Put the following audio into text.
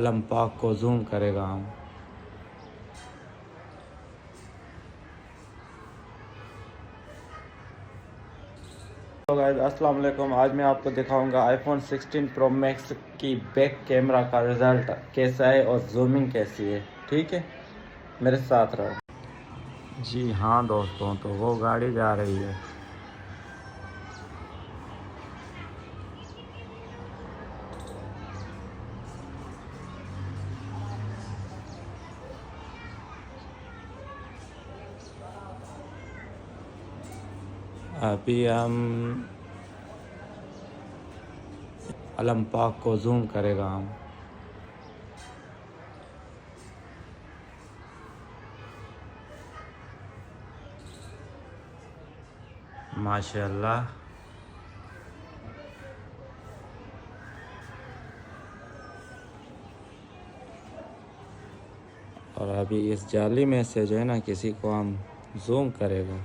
अलम पाक को जूम करेगा हम। तो गाइस अस्सलाम वालेकुम, आज मैं आपको दिखाऊंगा आईफोन 16 प्रो मैक्स की बैक कैमरा का रिज़ल्ट कैसा है और जूमिंग कैसी है। ठीक है, मेरे साथ रहो। जी हाँ दोस्तों, तो वो गाड़ी जा रही है। अभी हम अलम पाक को जूम करेगा हम। माशाल्लाह। और अभी इस जाली में से जो है ना किसी को हम जूम करेगा।